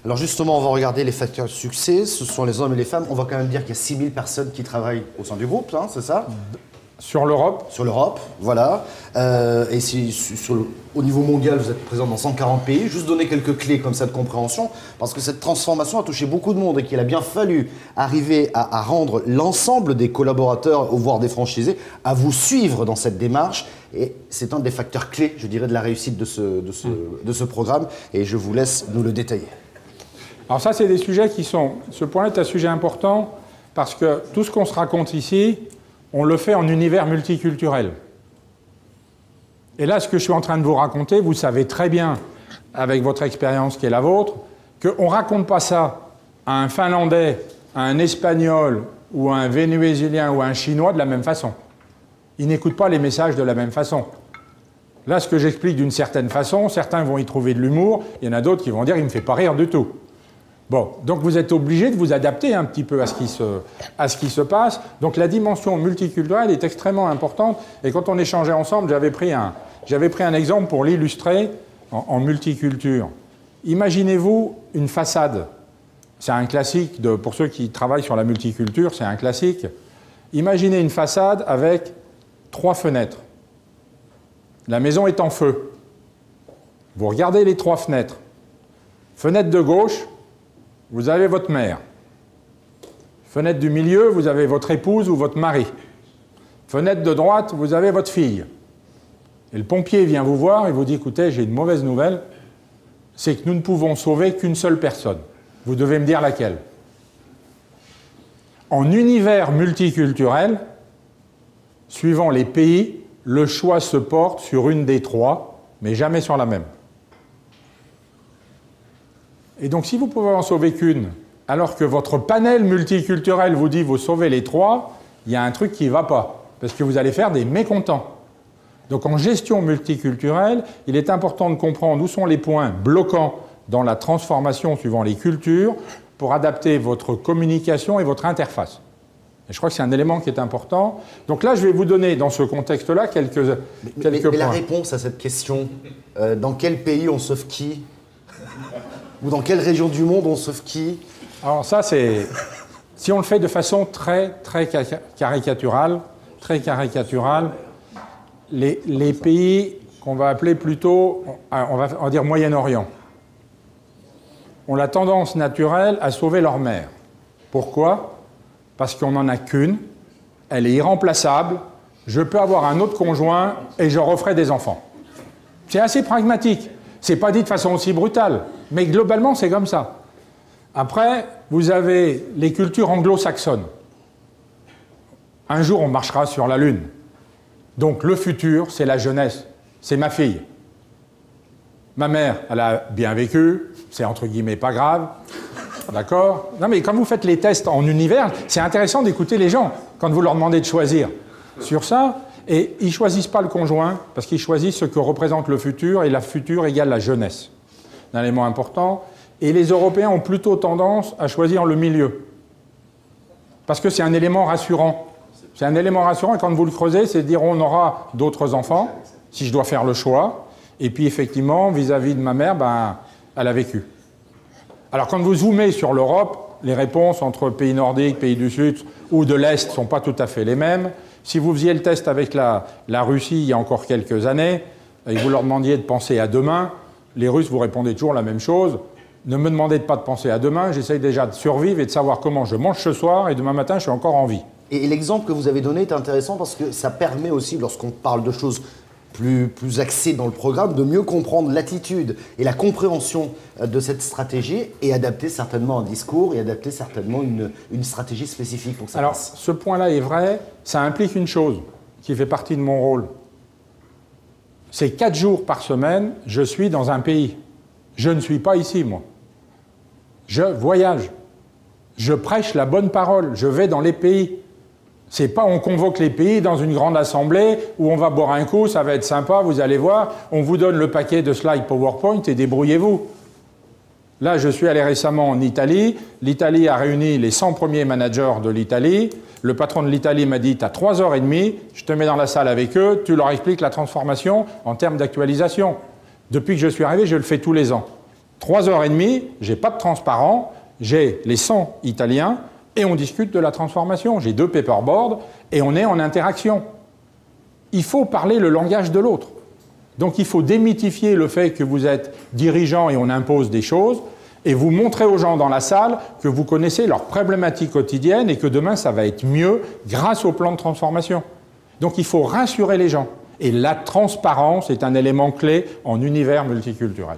Alors justement, on va regarder les facteurs de succès. Ce sont les hommes et les femmes. On va quand même dire qu'il y a 6000 personnes qui travaillent au sein du groupe, hein, c'est ça? Sur l'Europe? Sur l'Europe, voilà. Et au niveau mondial, vous êtes présent dans 140 pays. Juste donner quelques clés comme ça de compréhension, parce que cette transformation a touché beaucoup de monde et qu'il a bien fallu arriver à rendre l'ensemble des collaborateurs, voire des franchisés, à vous suivre dans cette démarche. Et c'est un des facteurs clés, je dirais, de la réussite de ce programme. Et je vous laisse nous le détailler. Alors ça, c'est des sujets qui sont... Ce point est un sujet important, parce que tout ce qu'on se raconte ici, on le fait en univers multiculturel. Et là, ce que je suis en train de vous raconter, vous savez très bien, avec votre expérience qui est la vôtre, qu'on ne raconte pas ça à un Finlandais, à un Espagnol, ou à un Vénézuélien, ou à un Chinois de la même façon. Ils n'écoutent pas les messages de la même façon. Là, ce que j'explique d'une certaine façon, certains vont y trouver de l'humour, il y en a d'autres qui vont dire « il ne me fait pas rire du tout ». Bon, donc vous êtes obligé de vous adapter un petit peu à ce qui se passe. Donc la dimension multiculturelle est extrêmement importante. Et quand on échangeait ensemble, j'avais pris un exemple pour l'illustrer en multiculture. Imaginez-vous une façade. C'est un classique, pour ceux qui travaillent sur la multiculture, c'est un classique. Imaginez une façade avec 3 fenêtres. La maison est en feu. Vous regardez les 3 fenêtres. Fenêtre de gauche, vous avez votre mère. Fenêtre du milieu, vous avez votre épouse ou votre mari. Fenêtre de droite, vous avez votre fille. Et le pompier vient vous voir et vous dit « Écoutez, j'ai une mauvaise nouvelle, c'est que nous ne pouvons sauver qu'une seule personne. Vous devez me dire laquelle. » En univers multiculturel, suivant les pays, le choix se porte sur une des 3, mais jamais sur la même. Et donc, si vous pouvez en sauver qu'une, alors que votre panel multiculturel vous dit vous sauvez les 3, il y a un truc qui ne va pas, parce que vous allez faire des mécontents. Donc, en gestion multiculturelle, il est important de comprendre où sont les points bloquants dans la transformation suivant les cultures pour adapter votre communication et votre interface. Et je crois que c'est un élément qui est important. Donc là, je vais vous donner, dans ce contexte-là, quelques points. Mais la réponse à cette question, dans quel pays on sauve qui? Ou dans quelle région du monde on sauve qui? Alors ça, c'est... Si on le fait de façon très caricaturale, les pays qu'on va appeler plutôt, on va dire Moyen-Orient, ont la tendance naturelle à sauver leur mère. Pourquoi? Parce qu'on n'en a qu'une, elle est irremplaçable, je peux avoir un autre conjoint et je referai des enfants. C'est assez pragmatique. C'est pas dit de façon aussi brutale, mais globalement, c'est comme ça. Après, vous avez les cultures anglo-saxonnes. Un jour, on marchera sur la Lune. Donc, le futur, c'est la jeunesse. C'est ma fille. Ma mère, elle a bien vécu. C'est entre guillemets pas grave. D'accord? Non, mais quand vous faites les tests en univers, c'est intéressant d'écouter les gens quand vous leur demandez de choisir sur ça. Et ils ne choisissent pas le conjoint parce qu'ils choisissent ce que représente le futur et la future égale la jeunesse. C'est un élément important. Et les Européens ont plutôt tendance à choisir le milieu. Parce que c'est un élément rassurant. C'est un élément rassurant et quand vous le creusez, c'est de dire on aura d'autres enfants si je dois faire le choix. Et puis effectivement, vis-à-vis de ma mère, ben, elle a vécu. Alors quand vous zoomez sur l'Europe, les réponses entre pays nordiques, pays du Sud ou de l'Est ne sont pas tout à fait les mêmes. Si vous faisiez le test avec la Russie il y a encore quelques années, et vous leur demandiez de penser à demain, les Russes vous répondaient toujours la même chose. Ne me demandez pas de penser à demain, j'essaye déjà de survivre et de savoir comment je mange ce soir et demain matin je suis encore en vie. Et l'exemple que vous avez donné est intéressant parce que ça permet aussi, lorsqu'on parle de choses plus axées dans le programme, de mieux comprendre l'attitude et la compréhension de cette stratégie et adapter certainement un discours et adapter certainement une stratégie spécifique pour que ça Alors, passe. ce point-là est vrai, ça implique une chose qui fait partie de mon rôle. C'est 4 jours par semaine, je suis dans un pays. Je ne suis pas ici, moi. Je voyage. Je prêche la bonne parole. Je vais dans les pays. C'est pas on convoque les pays dans une grande assemblée où on va boire un coup, ça va être sympa, vous allez voir, on vous donne le paquet de slides PowerPoint et débrouillez-vous. Là, je suis allé récemment en Italie. L'Italie a réuni les 100 premiers managers de l'Italie. Le patron de l'Italie m'a dit « tu as 3h30, je te mets dans la salle avec eux, tu leur expliques la transformation en termes d'actualisation. » Depuis que je suis arrivé, je le fais tous les ans. 3h30, j'ai pas de transparent, j'ai les 100 Italiens et on discute de la transformation. J'ai 2 paperboards et on est en interaction. Il faut parler le langage de l'autre. Donc il faut démythifier le fait que vous êtes dirigeant et on impose des choses et vous montrer aux gens dans la salle que vous connaissez leurs problématiques quotidiennes et que demain ça va être mieux grâce au plan de transformation. Donc il faut rassurer les gens. Et la transparence est un élément clé en univers multiculturel.